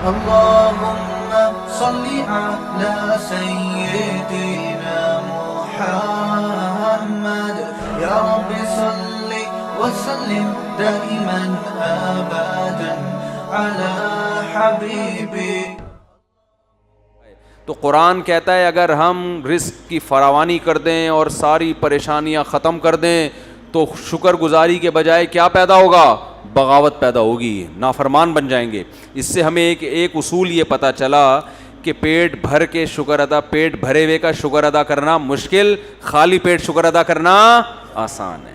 اللهم صل على سيدنا محمد يا رب صل وسلم دائما ابدا على حبيبي. تو قرآن کہتا ہے اگر ہم رزق کی فراوانی کر دیں اور ساری پریشانیاں ختم کر دیں تو شکر گزاری کے بجائے کیا پیدا ہوگا؟ بغاوت پیدا ہوگی، نافرمان بن جائیں گے. اس سے ہمیں ایک اصول یہ پتہ چلا کہ پیٹ بھر کے شکر ادا، پیٹ بھرے ہوئے کا شکر ادا کرنا مشکل، خالی پیٹ شکر ادا کرنا آسان ہے.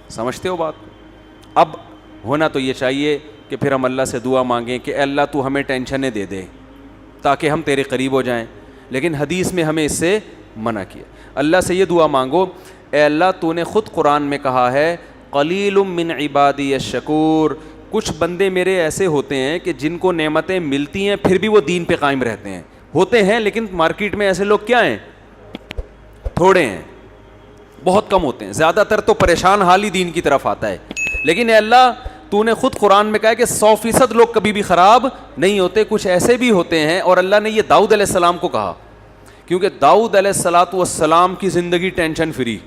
سمجھتے ہو بات؟ اب ہونا تو یہ چاہیے کہ پھر ہم اللہ سے دعا مانگیں کہ اے اللہ تو ہمیں ٹینشنیں دے دے تاکہ ہم تیرے قریب ہو جائیں، لیکن حدیث میں ہمیں اس سے منع کیا. اللہ سے یہ دعا مانگو، اے اللہ تو نے خود قرآن میں کہا ہے قلیل من عبادی الشکور، کچھ بندے میرے ایسے ہوتے ہیں کہ جن کو نعمتیں ملتی ہیں پھر بھی وہ دین پہ قائم رہتے ہیں. ہوتے ہیں لیکن مارکیٹ میں ایسے لوگ کیا ہیں؟ تھوڑے ہیں، بہت کم ہوتے ہیں. زیادہ تر تو پریشان حال ہی دین کی طرف آتا ہے. لیکن اے اللہ تو نے خود قرآن میں کہا ہے کہ 100% لوگ کبھی بھی خراب نہیں ہوتے، کچھ ایسے بھی ہوتے ہیں. اور اللہ نے یہ داؤد علیہ السلام کو کہا کیونکہ داؤد علیہ السلام کی زندگی ٹینشن فری.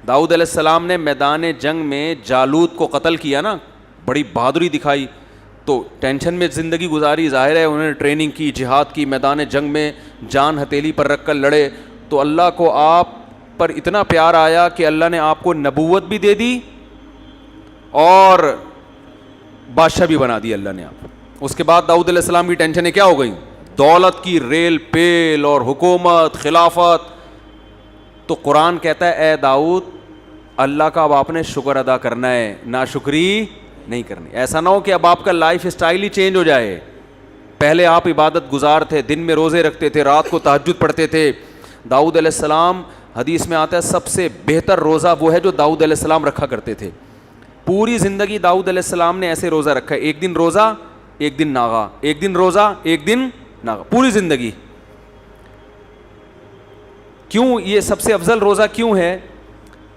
داؤد علیہ السلام نے میدان جنگ میں جالوت کو قتل کیا نا، بڑی بہادری دکھائی، تو ٹینشن میں زندگی گزاری. ظاہر ہے انہوں نے ٹریننگ کی، جہاد کی، میدان جنگ میں جان ہتھیلی پر رکھ کر لڑے. تو اللہ کو آپ پر اتنا پیار آیا کہ اللہ نے آپ کو نبوت بھی دے دی اور بادشاہ بھی بنا دی اللہ نے آپ. اس کے بعد داؤد علیہ السلام کی ٹینشنیں کیا ہو گئیں؟ دولت کی ریل پیل اور حکومت، خلافت. تو قرآن کہتا ہے اے داؤد اللہ کا اب آپ نے شکر ادا کرنا ہے، ناشکری نہیں کرنی. ایسا نہ ہو کہ اب آپ کا لائف اسٹائل ہی چینج ہو جائے. پہلے آپ عبادت گزار تھے، دن میں روزے رکھتے تھے، رات کو تہجد پڑھتے تھے. داؤد علیہ السلام حدیث میں آتا ہے سب سے بہتر روزہ وہ ہے جو داؤد علیہ السلام رکھا کرتے تھے. پوری زندگی داؤد علیہ السلام نے ایسے روزہ رکھا ہے، ایک دن روزہ ایک دن ناغا، ایک دن روزہ ایک دن ناغا، پوری زندگی. کیوں یہ سب سے افضل روزہ کیوں ہے؟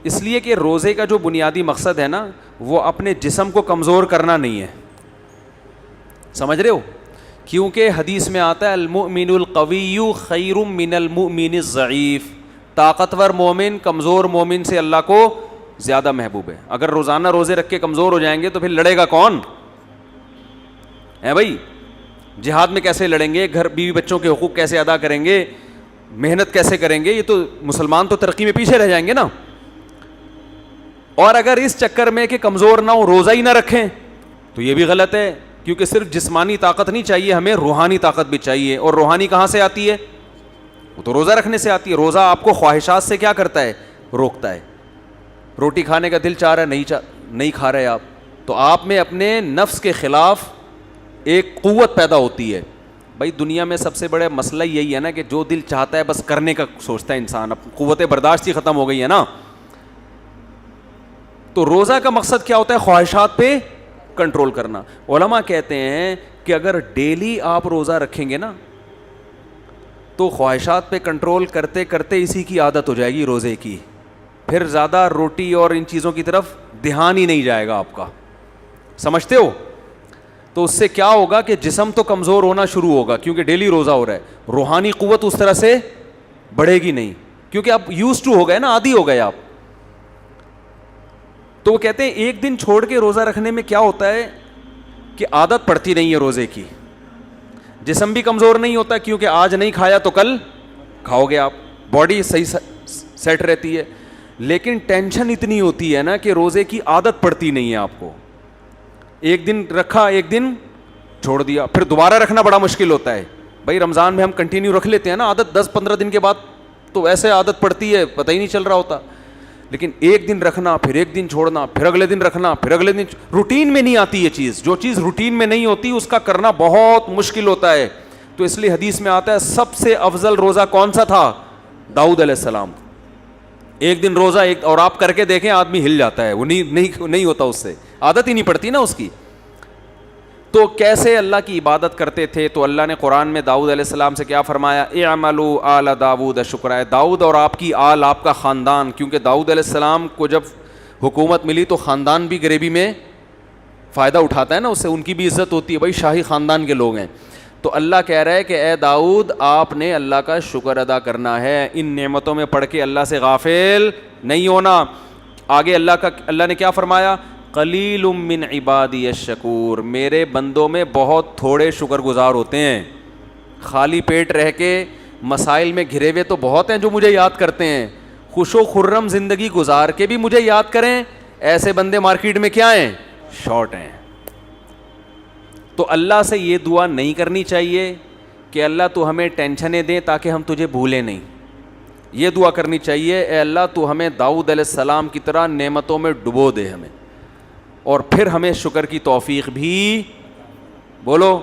اس لیے کہ روزے کا جو بنیادی مقصد ہے نا وہ اپنے جسم کو کمزور کرنا نہیں ہے. سمجھ رہے ہو؟ کیونکہ حدیث میں آتا ہے المؤمن القوی خیر من المؤمن الضعیف، طاقتور مومن کمزور مومن سے اللہ کو زیادہ محبوب ہے. اگر روزانہ روزے رکھ کے کمزور ہو جائیں گے تو پھر لڑے گا کون ہے بھائی؟ جہاد میں کیسے لڑیں گے؟ گھر بیوی بچوں کے حقوق کیسے ادا کریں گے؟ محنت کیسے کریں گے؟ یہ تو مسلمان تو ترقی میں پیچھے رہ جائیں گے نا. اور اگر اس چکر میں کہ کمزور نہ ہو روزہ ہی نہ رکھیں تو یہ بھی غلط ہے، کیونکہ صرف جسمانی طاقت نہیں چاہیے، ہمیں روحانی طاقت بھی چاہیے. اور روحانی کہاں سے آتی ہے؟ وہ تو روزہ رکھنے سے آتی ہے. روزہ آپ کو خواہشات سے کیا کرتا ہے؟ روکتا ہے. روٹی کھانے کا دل چاہ رہا ہے، نہیں کھا رہے آپ، تو آپ میں اپنے نفس کے خلاف ایک قوت پیدا ہوتی ہے. بھائی دنیا میں سب سے بڑا مسئلہ یہی ہے نا کہ جو دل چاہتا ہے بس کرنے کا سوچتا ہے انسان، اب قوت برداشت ہی ختم ہو گئی ہے نا. تو روزہ کا مقصد کیا ہوتا ہے؟ خواہشات پہ کنٹرول کرنا. علماء کہتے ہیں کہ اگر ڈیلی آپ روزہ رکھیں گے نا تو خواہشات پہ کنٹرول کرتے کرتے اسی کی عادت ہو جائے گی روزے کی، پھر زیادہ روٹی اور ان چیزوں کی طرف دھیان ہی نہیں جائے گا آپ کا. سمجھتے ہو؟ تو اس سے کیا ہوگا کہ جسم تو کمزور ہونا شروع ہوگا کیونکہ ڈیلی روزہ ہو رہا ہے، روحانی قوت اس طرح سے بڑھے گی نہیں کیونکہ آپ یوز ٹو ہو گئے نا، عادی ہو گئے آپ. تو وہ کہتے ہیں ایک دن چھوڑ کے روزہ رکھنے میں کیا ہوتا ہے کہ عادت پڑتی نہیں ہے روزے کی. جسم بھی کمزور نہیں ہوتا کیونکہ آج نہیں کھایا تو کل کھاؤ گے آپ، باڈی صحیح سیٹ رہتی ہے. لیکن ٹینشن اتنی ہوتی ہے نا کہ روزے کی عادت پڑتی نہیں ہے آپ کو. ایک دن رکھا ایک دن چھوڑ دیا، پھر دوبارہ رکھنا بڑا مشکل ہوتا ہے. بھائی رمضان میں ہم کنٹینیو رکھ لیتے ہیں نا، عادت 10-15 دن کے بعد تو ایسے عادت پڑتی ہے پتہ ہی نہیں چل رہا ہوتا. لیکن ایک دن رکھنا، پھر ایک دن چھوڑنا، پھر اگلے دن رکھنا، پھر اگلے دن، روٹین میں نہیں آتی یہ چیز. جو چیز روٹین میں نہیں ہوتی اس کا کرنا بہت مشکل ہوتا ہے. تو اس لیے حدیث میں آتا ہے سب سے افضل روزہ کون سا تھا؟ داؤد علیہ السلام. ایک دن روزہ ایک، اور آپ کر کے دیکھیں آدمی ہل جاتا ہے، وہ نہیں ہوتا، اس سے عادت ہی نہیں پڑتی نا اس کی. تو کیسے اللہ کی عبادت کرتے تھے؟ تو اللہ نے قرآن میں داؤد علیہ السلام سے کیا فرمایا؟ اعملوا آل داؤد شکرا. داؤد اور آپ کی آل، آپ کا خاندان، کیونکہ داؤد علیہ السلام کو جب حکومت ملی تو خاندان بھی غریبی میں فائدہ اٹھاتا ہے نا اس سے, ان کی بھی عزت ہوتی ہے, بھائی شاہی خاندان کے لوگ ہیں. تو اللہ کہہ رہا ہے کہ اے داؤد آپ نے اللہ کا شکر ادا کرنا ہے, ان نعمتوں میں پڑھ کے اللہ سے غافل نہیں ہونا. آگے اللہ نے کیا فرمایا, قلیل من عبادی الشکور, میرے بندوں میں بہت تھوڑے شکر گزار ہوتے ہیں. خالی پیٹ رہ کے مسائل میں گھرے ہوئے تو بہت ہیں جو مجھے یاد کرتے ہیں, خوش و خرم زندگی گزار کے بھی مجھے یاد کریں, ایسے بندے مارکیٹ میں کیا ہیں, شارٹ ہیں. تو اللہ سے یہ دعا نہیں کرنی چاہیے کہ اللہ تو ہمیں ٹینشنیں دے تاکہ ہم تجھے بھولیں نہیں. یہ دعا کرنی چاہیے, اے اللہ تو ہمیں داؤد علیہ السلام کی طرح نعمتوں میں ڈبو دے ہمیں, اور پھر ہمیں شکر کی توفیق بھی بولو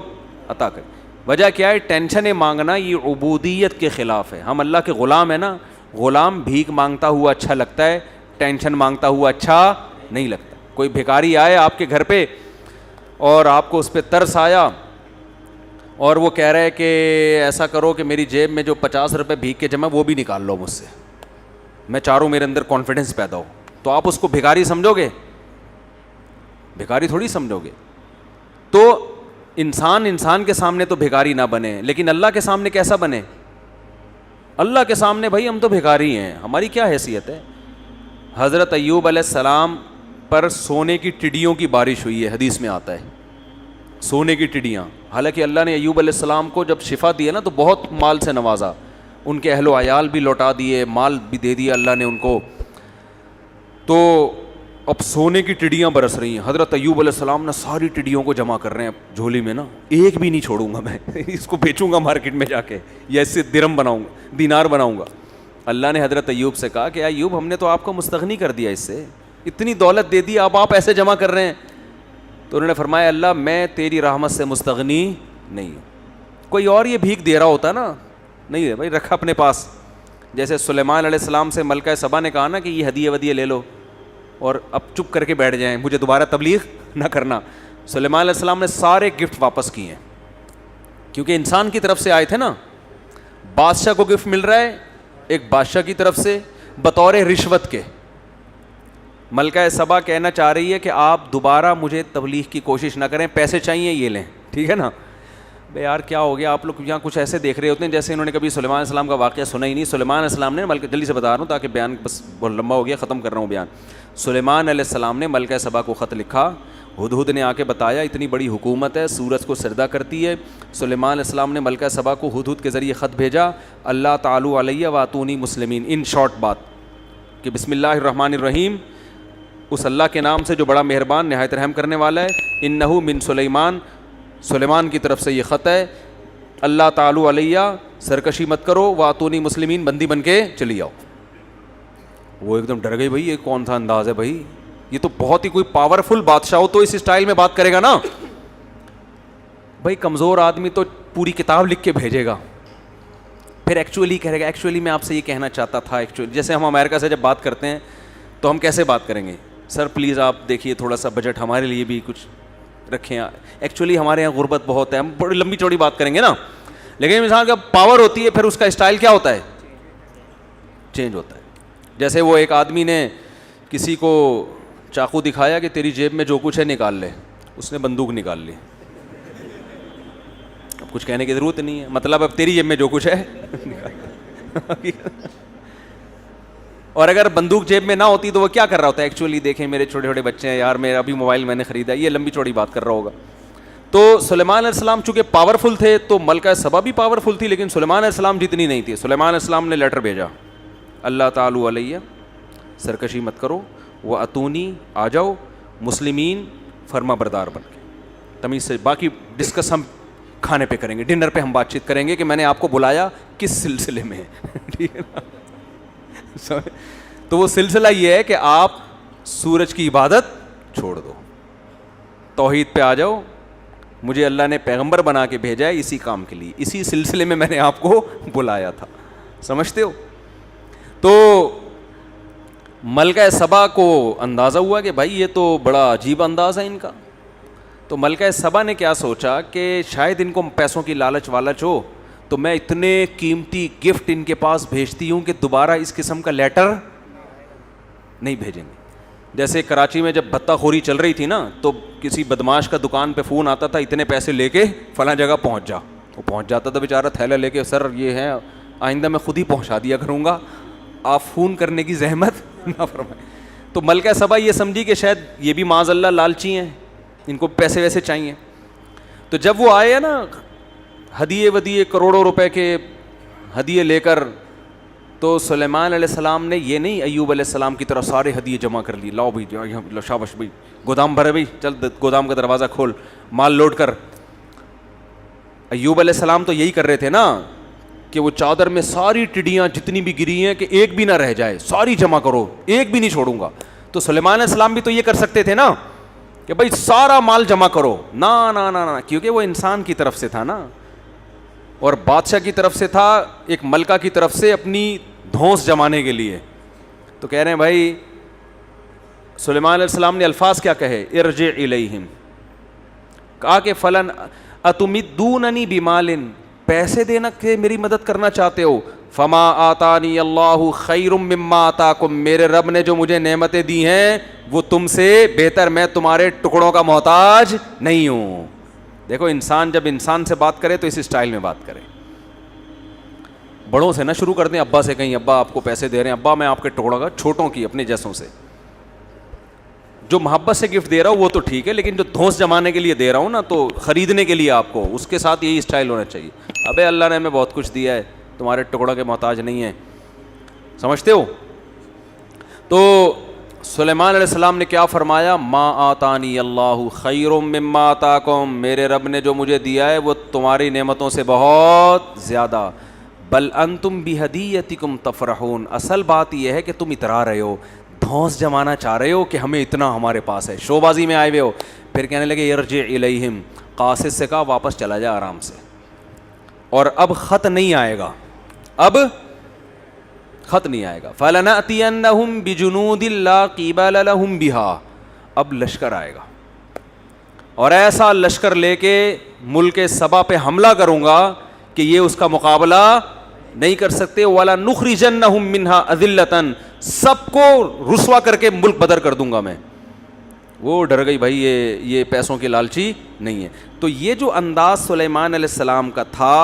عطا کر. وجہ کیا ہے, ٹینشنیں مانگنا یہ عبودیت کے خلاف ہے. ہم اللہ کے غلام ہیں نا, غلام بھیک مانگتا ہوا اچھا لگتا ہے, ٹینشن مانگتا ہوا اچھا نہیں لگتا. کوئی بھکاری آئے آپ کے گھر پہ اور آپ کو اس پہ ترس آیا اور وہ کہہ رہا ہے کہ ایسا کرو کہ میری جیب میں جو 50 روپے بھیک کے جمع وہ بھی نکال لو مجھ سے, میں چاہوں میرے اندر کانفیڈنس پیدا ہو, تو آپ اس کو بھکاری سمجھو گے؟ بھکاری تھوڑی سمجھو گے. تو انسان کے سامنے تو بھکاری نہ بنے, لیکن اللہ کے سامنے کیسا بنے؟ اللہ کے سامنے بھائی ہم تو بھکاری ہیں, ہماری کیا حیثیت ہے. حضرت ایوب علیہ السلام پر سونے کی ٹڈیوں کی بارش ہوئی ہے, حدیث میں آتا ہے سونے کی ٹڈیاں. حالانکہ اللہ نے ایوب علیہ السلام کو جب شفا دی نا تو بہت مال سے نوازا, ان کے اہل و عیال بھی لوٹا دیے, مال بھی دے دیا اللہ نے ان کو. تو اب سونے کی ٹڈیاں برس رہی ہیں. حضرت ایوب علیہ السلام نے ساری ٹڈیوں کو جمع کر رہے ہیں جھولی میں نا, ایک بھی نہیں چھوڑوں گا میں, اس کو بیچوں گا مارکیٹ میں جا کے, یا اس سے درم بناؤں گا, دینار بناؤں گا. اللہ نے حضرت ایوب سے کہا کہ ایوب ہم نے تو آپ کو مستغنی کر دیا, اس سے اتنی دولت دے دی, اب آپ ایسے جمع کر رہے ہیں. تو انہوں نے فرمایا اللہ میں تیری رحمت سے مستغنی نہیں ہوں. کوئی اور یہ بھیک دے رہا ہوتا نا, نہیں ہے بھائی, رکھا اپنے پاس. جیسے سلیمان علیہ السلام سے ملکہ سبا نے کہا نا کہ یہ ہدیے ودیے لے لو اور اب چپ کر کے بیٹھ جائیں, مجھے دوبارہ تبلیغ نہ کرنا. سلیمان علیہ السلام نے سارے گفٹ واپس کیے ہیں, کیونکہ انسان کی طرف سے آئے تھے نا. بادشاہ کو گفٹ مل رہا ہے ایک بادشاہ کی طرف سے بطور رشوت کے. ملکہ سبا کہنا چاہ رہی ہے کہ آپ دوبارہ مجھے تبلیغ کی کوشش نہ کریں, پیسے چاہیے یہ لیں, ٹھیک ہے نا. بھائی یار کیا ہو گیا, آپ لوگ یہاں کچھ ایسے دیکھ رہے ہوتے ہیں جیسے انہوں نے کبھی سلیمان علیہ السلام کا واقعہ سنا ہی نہیں. سلیمان علیہ السلام نے ملکہ, جلدی سے بتا رہا ہوں تاکہ بیان بس بہت لمبا ہو گیا, ختم کر رہا ہوں بیان. سلیمان علیہ السلام نے ملکہ سبا کو خط لکھا, ہدہد نے آ کے بتایا اتنی بڑی حکومت ہے, سورج کو سجدہ کرتی ہے. سلیمان علیہ السلام نے ملکہ سبا کو ہدہد کے ذریعے خط بھیجا, اللہ تعالی علیہ واتونی مسلمین. ان شارٹ بات کہ بسم اللہ الرحمن الرحیم, اس اللہ کے نام سے جو بڑا مہربان نہایت رحم کرنے والا ہے. انہو من سلیمان, سلیمان کی طرف سے یہ خط ہے. اللہ تعالی علیہ, سرکشی مت کرو, واتونی مسلمین, بندی بن کے چلی آؤ. وہ ایک دم ڈر گئی, بھائی یہ کون سا انداز ہے بھائی, یہ تو بہت ہی کوئی پاورفل بادشاہ ہو تو اس اسٹائل میں بات کرے گا نا. بھائی کمزور آدمی تو پوری کتاب لکھ کے بھیجے گا, پھر ایکچولی کہے گا ایکچولی میں آپ سے یہ کہنا چاہتا تھا. ایکچولی جیسے ہم امریکہ سے جب بات کرتے ہیں تو ہم کیسے بات کریں گے, سر پلیز آپ دیکھیے تھوڑا سا بجٹ ہمارے لیے بھی کچھ رکھیں, ایکچولی ہمارے یہاں غربت بہت ہے, ہم بڑی لمبی چوڑی بات کریں گے نا. لیکن انسان کا پاور ہوتی ہے پھر اس کا اسٹائل کیا ہوتا ہے, چینج ہوتا ہے. جیسے وہ ایک آدمی نے کسی کو چاقو دکھایا کہ تیری جیب میں جو کچھ ہے نکال لے, اس نے بندوق نکال لی. اب کچھ کہنے کی ضرورت نہیں ہے, مطلب اب تیری جیب میں جو کچھ ہے اور اگر بندوق جیب میں نہ ہوتی تو وہ کیا کر رہا ہوتا ہے, ایکچولی دیکھیں میرے چھوٹے چھوٹے بچے ہیں یار, میرا ابھی موبائل میں نے خریدا, یہ لمبی چوڑی بات کر رہا ہوگا. تو سلیمان علیہ السلام چونکہ پاورفل تھے تو ملکہ سبا بھی پاورفل تھی, لیکن سلیمان علیہ السلام جتنی نہیں تھی. سلیمان علیہ السلام نے لیٹر بھیجا, اللہ تعالی علیہ, سرکشی مت کرو, وہ اتونی, آ جاؤ, مسلمین, فرما بردار بن کے. تمیز سے باقی ڈسکس ہم کھانے پہ کریں گے, ڈنر پہ ہم بات چیت کریں گے کہ میں نے آپ کو بلایا کس سلسلے میں, ٹھیک ہے نا. تو وہ سلسلہ یہ ہے کہ آپ سورج کی عبادت چھوڑ دو, توحید پہ آ جاؤ. مجھے اللہ نے پیغمبر بنا کے بھیجا ہے اسی کام کے لیے, اسی سلسلے میں میں نے آپ کو بلایا تھا, سمجھتے ہو. تو ملکہ سبا کو اندازہ ہوا کہ بھائی یہ تو بڑا عجیب انداز ہے ان کا. تو ملکہ سبا نے کیا سوچا کہ شاید ان کو پیسوں کی لالچ والچ ہو, تو میں اتنے قیمتی گفٹ ان کے پاس بھیجتی ہوں کہ دوبارہ اس قسم کا لیٹر نہیں بھیجیں گے. جیسے کراچی میں جب بھتہ خوری چل رہی تھی نا, تو کسی بدماش کا دکان پہ فون آتا تھا, اتنے پیسے لے کے فلاں جگہ پہنچ جا. وہ پہنچ جاتا تھا بیچارہ تھیلا لے کے, سر یہ ہے آئندہ میں خود ہی پہنچا دیا کروں گا, آپ فون کرنے کی زحمت نہ فرمائیں. تو ملکہ سبا یہ سمجھی کہ شاید یہ بھی معاذ اللہ لالچی ہیں, ان کو پیسے ویسے چاہیے. تو جب وہ آئے نا ہدیے ودیے کروڑوں روپے کے ہدیے لے کر, تو سلیمان علیہ السلام نے یہ نہیں ایوب علیہ السلام کی طرح سارے ہدیے جمع کر لی, لاؤ بھائی شاباش بھائی گودام بھرے بھائی, چل گودام کا دروازہ کھول مال لوڈ کر. ایوب علیہ السلام تو یہی کر رہے تھے نا کہ وہ چادر میں ساری ٹڈیاں جتنی بھی گری ہیں کہ ایک بھی نہ رہ جائے, ساری جمع کرو, ایک بھی نہیں چھوڑوں گا. تو سلیمان علیہ السلام بھی تو یہ کر سکتے تھے نا کہ بھائی سارا مال جمع کرو, نہ کیونکہ وہ انسان کی طرف سے تھا نا, اور بادشاہ کی طرف سے تھا, ایک ملکہ کی طرف سے اپنی دھونس جمانے کے لیے. تو کہہ رہے ہیں بھائی سلیمان علیہ السلام نے الفاظ کیا کہے, ارجع الیہم, کہا کہ فلن اتمدوننی بمال, پیسے دینا کہ میری مدد کرنا چاہتے ہو, فما آتانی اللہ خیر مما آتاکم, میرے رب نے جو مجھے نعمتیں دی ہیں وہ تم سے بہتر, میں تمہارے ٹکڑوں کا محتاج نہیں ہوں. دیکھو انسان جب انسان سے بات کرے تو اس اسٹائل میں بات کرے, بڑوں سے نہ شروع کر دیں, ابا سے کہیں ابا آپ کو پیسے دے رہے ہیں, ابا میں آپ کے ٹکڑوں کا, چھوٹوں کی اپنے جیسوں سے. جو محبت سے گفٹ دے رہا ہوں وہ تو ٹھیک ہے, لیکن جو دھونس جمانے کے لیے دے رہا ہوں نا, تو خریدنے کے لیے آپ کو اس کے ساتھ یہی اسٹائل ہونا چاہیے. ابے اللہ نے ہمیں بہت کچھ دیا ہے, تمہارے ٹکڑوں کے محتاج نہیں ہیں, سمجھتے ہو. تو سلیمان علیہ السلام نے کیا فرمایا, ما آتانی اللہ خیر مما آتاکم, میرے رب نے جو مجھے دیا ہے وہ تمہاری نعمتوں سے بہت زیادہ, بل انتم بہدیتکم تفرحون, اصل بات یہ ہے کہ تم اترا رہے ہو, دھونس جمانا چاہ رہے ہو کہ ہمیں اتنا ہمارے پاس ہے, شو بازی میں آئے ہوئے ہو. پھر کہنے لگے ارجع الیہم, قاصد سے کہا واپس چلا جا آرام سے, اور اب خط نہیں آئے گا, اب خط نہیں آئے گا. فَلَنَأْتِيَنَّهُمْ بِجُنُودٍ لَا قِبَالَ لَهُمْ بِهَا, اب لشکر آئے گا, اور ایسا لشکر لے کے ملک سبا پہ حملہ کروں گا کہ یہ اس کا مقابلہ نہیں کر سکتے. وَلَا نُخْرِجَنَّهُمْ مِنْهَا أَذِلَّةً, سب کو رسوا کر کے ملک بدر کر دوں گا میں. وہ ڈر گئی بھائی, یہ پیسوں کی لالچی نہیں ہے. تو یہ جو انداز سلیمان علیہ السلام کا تھا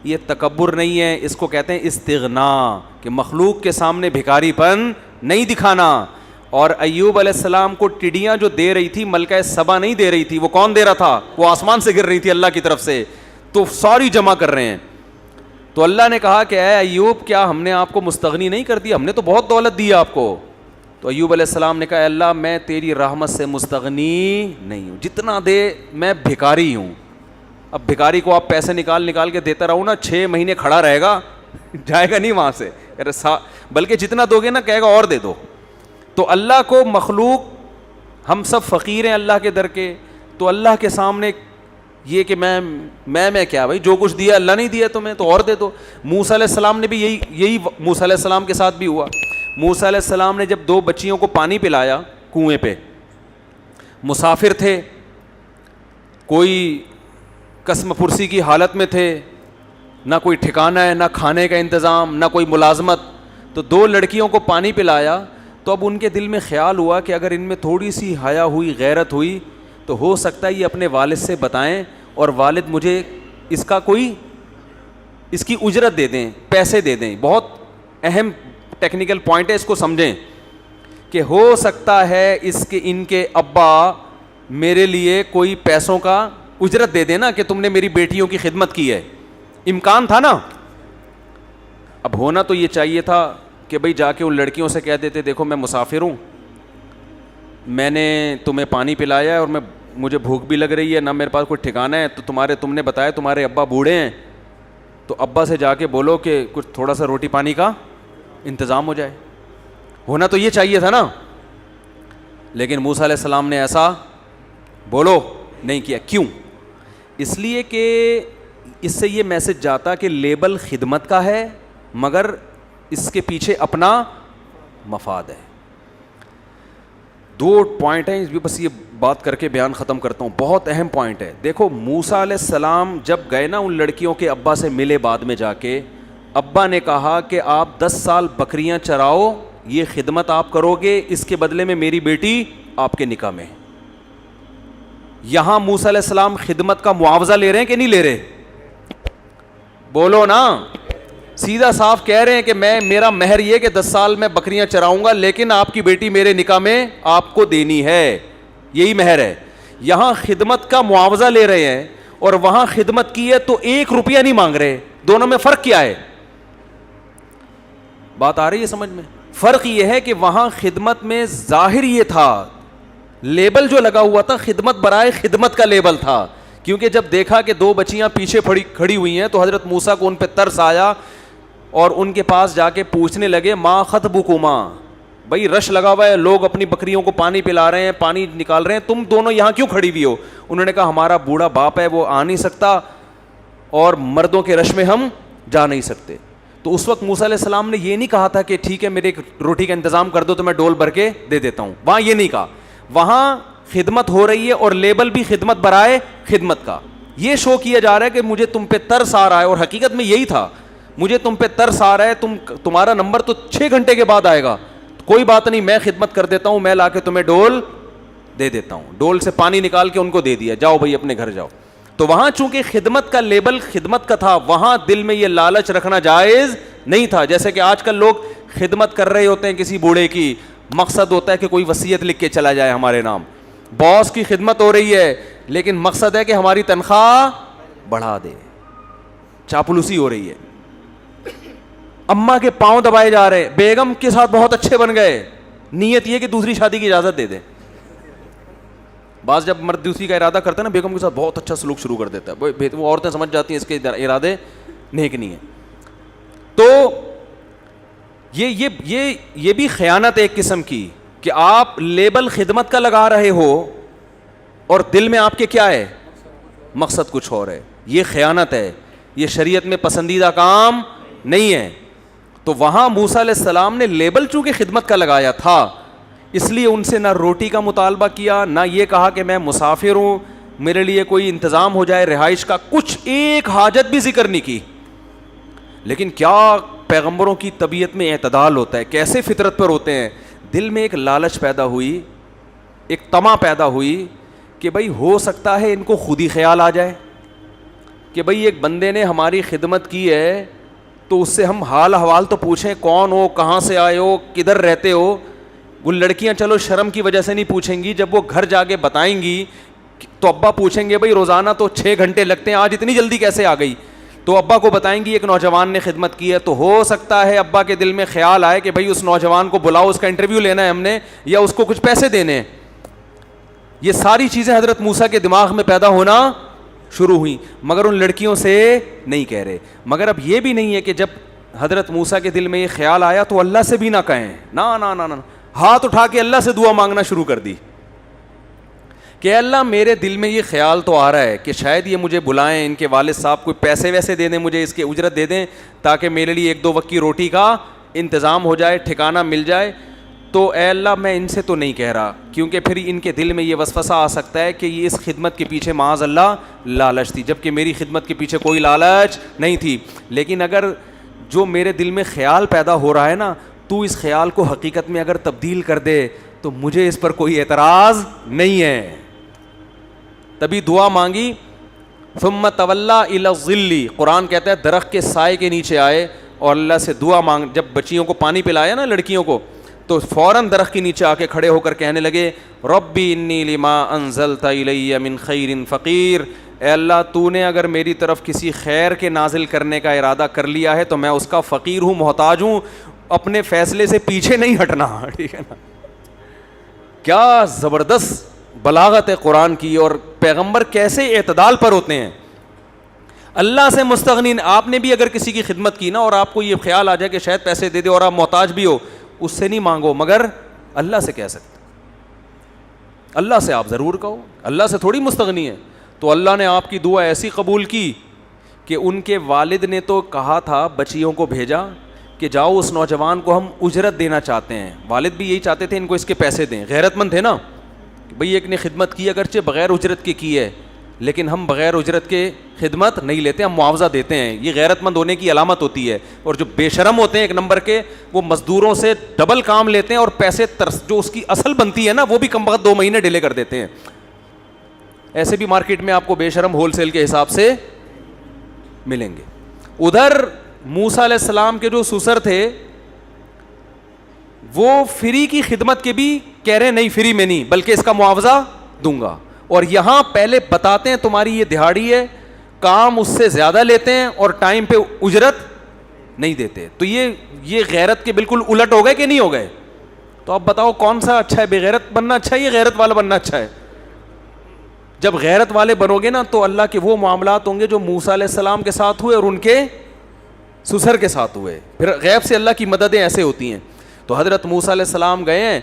یہ تکبر نہیں ہے, اس کو کہتے ہیں استغنا, کہ مخلوق کے سامنے بھکاری پن نہیں دکھانا. اور ایوب علیہ السلام کو ٹڈیاں جو دے رہی تھی ملکہ سبا نہیں دے رہی تھی, وہ کون دے رہا تھا, وہ آسمان سے گر رہی تھی اللہ کی طرف سے, تو ساری جمع کر رہے ہیں. تو اللہ نے کہا کہ اے ایوب کیا ہم نے آپ کو مستغنی نہیں کر دیا, ہم نے تو بہت دولت دی آپ کو. تو ایوب علیہ السلام نے کہا اللہ میں تیری رحمت سے مستغنی نہیں ہوں, جتنا دے میں بھکاری ہوں. اب بھکاری کو آپ پیسے نکال کے دیتا رہو نا, 6 مہینے کھڑا رہے گا, جائے گا نہیں وہاں سے, بلکہ جتنا دو گے نا کہے گا اور دے دو. تو اللہ کو مخلوق, ہم سب فقیر ہیں اللہ کے در کے, تو اللہ کے سامنے یہ کہ میں کیا بھائی, جو کچھ دیا اللہ نہیں دیا تمہیں تو اور دے دو. موسیٰ علیہ السلام نے بھی یہی موسیٰ علیہ السلام کے ساتھ بھی ہوا. موسیٰ علیہ السلام نے جب 2 بچیوں کو پانی پلایا کنویں پہ, مسافر تھے, کوئی قسم پرسی کی حالت میں تھے, نہ کوئی ٹھکانہ ہے, نہ کھانے کا انتظام, نہ کوئی ملازمت, تو 2 لڑکیوں کو پانی پلایا. تو اب ان کے دل میں خیال ہوا کہ اگر ان میں تھوڑی سی حیا ہوئی, غیرت ہوئی, تو ہو سکتا ہے یہ اپنے والد سے بتائیں اور والد مجھے اس کی اجرت دے دیں, پیسے دے دیں. بہت اہم ٹیکنیکل پوائنٹ ہے, اس کو سمجھیں کہ ہو سکتا ہے ان کے ابا میرے لیے کوئی پیسوں کا اجرت دے دینا کہ تم نے میری بیٹیوں کی خدمت کی ہے. امکان تھا نا. اب ہونا تو یہ چاہیے تھا کہ بھئی جا کے ان لڑکیوں سے کہہ دیتے دیکھو میں مسافر ہوں, میں نے تمہیں پانی پلایا ہے اور مجھے بھوک بھی لگ رہی ہے, نہ میرے پاس کوئی ٹھکانہ ہے, تو تم نے بتایا تمہارے ابا بوڑھے ہیں, تو ابا سے جا کے بولو کہ کچھ تھوڑا سا روٹی پانی کا انتظام ہو جائے. ہونا تو یہ چاہیے تھا نا. لیکن موسیٰ علیہ السلام نے ایسا بولو نہیں کیا. کیوں؟ اس لیے کہ اس سے یہ میسج جاتا کہ لیبل خدمت کا ہے مگر اس کے پیچھے اپنا مفاد ہے. 2 پوائنٹ ہیں, بس یہ بات کر کے بیان ختم کرتا ہوں, بہت اہم پوائنٹ ہے. دیکھو موسیٰ علیہ السلام جب گئے نا ان لڑکیوں کے ابا سے ملے, بعد میں جا کے ابا نے کہا کہ آپ 10 سال بکریاں چراؤ یہ خدمت آپ کرو گے, اس کے بدلے میں میری بیٹی آپ کے نکاح میں. یہاں موسیٰ علیہ السلام خدمت کا معاوضہ لے رہے ہیں کہ نہیں لے رہے؟ بولو نا. سیدھا صاف کہہ رہے ہیں کہ میرا مہر یہ کہ 10 سال میں بکریاں چراؤں گا, لیکن آپ کی بیٹی میرے نکاح میں آپ کو دینی ہے, یہی مہر ہے. یہاں خدمت کا معاوضہ لے رہے ہیں اور وہاں خدمت کی ہے تو 1 روپیہ نہیں مانگ رہے. دونوں میں فرق کیا ہے؟ بات آ رہی ہے سمجھ میں؟ فرق یہ ہے کہ وہاں خدمت میں ظاہر یہ تھا, لیبل جو لگا ہوا تھا خدمت برائے خدمت کا لیبل تھا, کیونکہ جب دیکھا کہ 2 بچیاں پیچھے کھڑی ہوئی ہیں تو حضرت موسیٰ کو ان پہ ترس آیا اور ان کے پاس جا کے پوچھنے لگے ما خطبکما, بھائی رش لگا ہوا ہے, لوگ اپنی بکریوں کو پانی پلا رہے ہیں, پانی نکال رہے ہیں, تم دونوں یہاں کیوں کھڑی ہوئی ہو؟ انہوں نے کہا ہمارا بوڑھا باپ ہے, وہ آ نہیں سکتا اور مردوں کے رش میں ہم جا نہیں سکتے. تو اس وقت موسیٰ علیہ السلام نے یہ نہیں کہا تھا کہ ٹھیک ہے میرے روٹی کا انتظام کر دو تو میں ڈول بھر کے دے دیتا ہوں, وہاں یہ نہیں کہا. وہاں خدمت ہو رہی ہے اور لیبل بھی خدمت برائے خدمت کا. یہ شو کیا جا رہا ہے کہ مجھے تم پہ ترس آ رہا ہے, اور حقیقت میں یہی تھا, مجھے تم پہ ترس آ رہا ہے, تمہارا نمبر تو 6 گھنٹے کے بعد آئے گا, کوئی بات نہیں میں خدمت کر دیتا ہوں, میں لا کے تمہیں ڈول دے دیتا ہوں. ڈول سے پانی نکال کے ان کو دے دیا, جاؤ بھائی اپنے گھر جاؤ. تو وہاں چونکہ خدمت کا لیبل خدمت کا تھا, وہاں دل میں یہ لالچ رکھنا جائز نہیں تھا. جیسے کہ آج کل لوگ خدمت کر رہے ہوتے ہیں کسی بوڑھے کی, مقصد ہوتا ہے کہ کوئی وصیت لکھ کے چلا جائے ہمارے نام. باس کی خدمت ہو رہی ہے لیکن مقصد ہے کہ ہماری تنخواہ بڑھا دے, چاپلوسی ہو رہی ہے. اماں کے پاؤں دبائے جا رہے, بیگم کے ساتھ بہت اچھے بن گئے, نیت یہ کہ دوسری شادی کی اجازت دے دیں. بعض جب مرد دوسری کا ارادہ کرتا ہے نا, بیگم کے ساتھ بہت اچھا سلوک شروع کر دیتا ہے, وہ عورتیں سمجھ جاتی ہیں اس کے ارادے نیک نہیں ہیں. تو یہ بھی خیانت ایک قسم کی کہ آپ لیبل خدمت کا لگا رہے ہو اور دل میں آپ کے کیا ہے, مقصد کچھ اور ہے. یہ خیانت ہے, یہ شریعت میں پسندیدہ کام نہیں ہے. تو وہاں موسیٰ علیہ السلام نے لیبل چونکہ خدمت کا لگایا تھا, اس لیے ان سے نہ روٹی کا مطالبہ کیا, نہ یہ کہا کہ میں مسافر ہوں میرے لیے کوئی انتظام ہو جائے رہائش کا, کچھ ایک حاجت بھی ذکر نہیں کی. لیکن کیا پیغمبروں کی طبیعت میں اعتدال ہوتا ہے, کیسے فطرت پر ہوتے ہیں. دل میں ایک لالچ پیدا ہوئی, ایک طمع پیدا ہوئی کہ بھائی ہو سکتا ہے ان کو خود ہی خیال آ جائے کہ بھائی ایک بندے نے ہماری خدمت کی ہے تو اس سے ہم حال احوال تو پوچھیں, کون ہو, کہاں سے آئے ہو, کدھر رہتے ہو. وہ لڑکیاں چلو شرم کی وجہ سے نہیں پوچھیں گی, جب وہ گھر جا کے بتائیں گی تو ابا پوچھیں گے بھائی روزانہ تو 6 گھنٹے لگتے ہیں, آج اتنی جلدی کیسے آ گئی. تو ابا کو بتائیں گی ایک نوجوان نے خدمت کی ہے, تو ہو سکتا ہے ابا کے دل میں خیال آئے کہ بھائی اس نوجوان کو بلاؤ, اس کا انٹرویو لینا ہے ہم نے, یا اس کو کچھ پیسے دینے ہیں. یہ ساری چیزیں حضرت موسیٰ کے دماغ میں پیدا ہونا شروع ہوئی, مگر ان لڑکیوں سے نہیں کہہ رہے. مگر اب یہ بھی نہیں ہے کہ جب حضرت موسیٰ کے دل میں یہ خیال آیا تو اللہ سے بھی نہ کہیں, نا نا نا نا, ہاتھ اٹھا کے اللہ سے دعا مانگنا شروع کر دی کہ اللہ میرے دل میں یہ خیال تو آ رہا ہے کہ شاید یہ مجھے بلائیں, ان کے والد صاحب کوئی پیسے ویسے دے دیں مجھے, اس کے اجرت دے دیں تاکہ میرے لیے 1-2 وقت کی روٹی کا انتظام ہو جائے, ٹھکانہ مل جائے. تو اے اللہ میں ان سے تو نہیں کہہ رہا, کیونکہ پھر ان کے دل میں یہ وسوسہ آ سکتا ہے کہ یہ اس خدمت کے پیچھے معاذ اللہ لالچ تھی, جبکہ میری خدمت کے پیچھے کوئی لالچ نہیں تھی. لیکن اگر جو میرے دل میں خیال پیدا ہو رہا ہے نا, تو اس خیال کو حقیقت میں اگر تبدیل کر دے تو مجھے اس پر کوئی اعتراض نہیں ہے. تبھی دعا مانگی. ثم تولی الی الظل, قرآن کہتا ہے درخت کے سائے کے نیچے آئے اور اللہ سے دعا مانگ. جب بچیوں کو پانی پلایا نا لڑکیوں کو, تو فوراً درخت کے نیچے آ کے کھڑے ہو کر کہنے لگے ربی انی لما انزلت الی من خیر فقیر, اے اللہ تو نے اگر میری طرف کسی خیر کے نازل کرنے کا ارادہ کر لیا ہے تو میں اس کا فقیر ہوں, محتاج ہوں, اپنے فیصلے سے پیچھے نہیں ہٹنا. ٹھیک ہے نا, کیا زبردست بلاغت ہے قرآن کی, اور پیغمبر کیسے اعتدال پر ہوتے ہیں. اللہ سے مستغنی, آپ نے بھی اگر کسی کی خدمت کی نا اور آپ کو یہ خیال آ جائے کہ شاید پیسے دے دے اور آپ محتاج بھی ہو, اس سے نہیں مانگو, مگر اللہ سے کہہ سکتے, اللہ سے آپ ضرور کہو, اللہ سے تھوڑی مستغنی ہے. تو اللہ نے آپ کی دعا ایسی قبول کی کہ ان کے والد نے تو کہا تھا, بچیوں کو بھیجا کہ جاؤ اس نوجوان کو ہم اجرت دینا چاہتے ہیں. والد بھی یہی چاہتے تھے ان کو اس کے پیسے دیں, غیرت مند تھے نا, بھئی ایک نے خدمت کی اگرچہ بغیر اجرت کے کی ہے لیکن ہم بغیر اجرت کے خدمت نہیں لیتے, ہم معاوضہ دیتے ہیں. یہ غیرت مند ہونے کی علامت ہوتی ہے. اور جو بے شرم ہوتے ہیں ایک نمبر کے, وہ مزدوروں سے ڈبل کام لیتے ہیں اور پیسے جو اس کی اصل بنتی ہے نا وہ بھی کم وقت 2 مہینے ڈیلے کر دیتے ہیں. ایسے بھی مارکیٹ میں آپ کو بے شرم ہول سیل کے حساب سے ملیں گے. ادھر موسیٰ علیہ السلام کے جو سسر تھے وہ فری کی خدمت کے بھی کہہ رہے نہیں, فری میں نہیں بلکہ اس کا معاوضہ دوں گا. اور یہاں پہلے بتاتے ہیں تمہاری یہ دہاڑی ہے, کام اس سے زیادہ لیتے ہیں اور ٹائم پہ اجرت نہیں دیتے. تو یہ غیرت کے بالکل الٹ ہو گئے کہ نہیں ہو گئے؟ تو اب بتاؤ کون سا اچھا ہے, بے غیرت بننا اچھا ہے یا غیرت والا بننا اچھا ہے؟ جب غیرت والے بنو گے نا تو اللہ کے وہ معاملات ہوں گے جو موسیٰ علیہ السلام کے ساتھ ہوئے اور ان کے سسر کے ساتھ ہوئے. پھر غیب سے اللہ کی مددیں ایسے ہوتی ہیں. تو حضرت موسیٰ علیہ السلام گئے ہیں,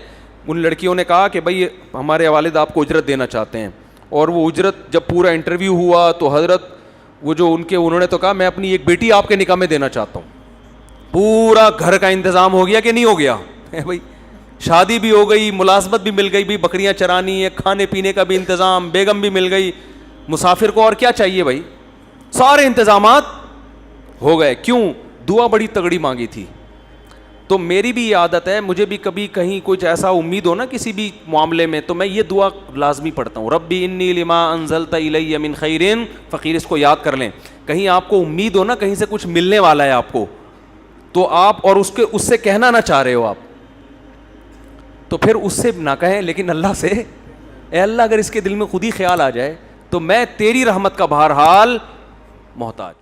ان لڑکیوں نے کہا کہ بھائی ہمارے والد آپ کو اجرت دینا چاہتے ہیں. اور وہ اجرت جب پورا انٹرویو ہوا تو حضرت وہ جو انہوں نے تو کہا میں اپنی ایک بیٹی آپ کے نکاح میں دینا چاہتا ہوں. پورا گھر کا انتظام ہو گیا کہ نہیں ہو گیا بھائی, شادی بھی ہو گئی, ملازمت بھی مل گئی, بھی بکریاں چرانی ہے, کھانے پینے کا بھی انتظام, بیگم بھی مل گئی, مسافر کو اور کیا چاہیے بھائی, سارے انتظامات ہو گئے. کیوں؟ دعا بڑی تگڑی مانگی تھی. تو میری بھی یہ عادت ہے, مجھے بھی کبھی کہیں کچھ ایسا امید ہو نا کسی بھی معاملے میں تو میں یہ دعا لازمی پڑھتا ہوں, ربی انی لما انزلت الی من خیر فقیر. اس کو یاد کر لیں, کہیں آپ کو امید ہو نا کہیں سے کچھ ملنے والا ہے آپ کو, تو آپ اور اس سے کہنا نہ چاہ رہے ہو آپ, تو پھر اس سے نہ کہیں, لیکن اللہ سے, اے اللہ اگر اس کے دل میں خود ہی خیال آ جائے تو میں تیری رحمت کا بہرحال محتاج.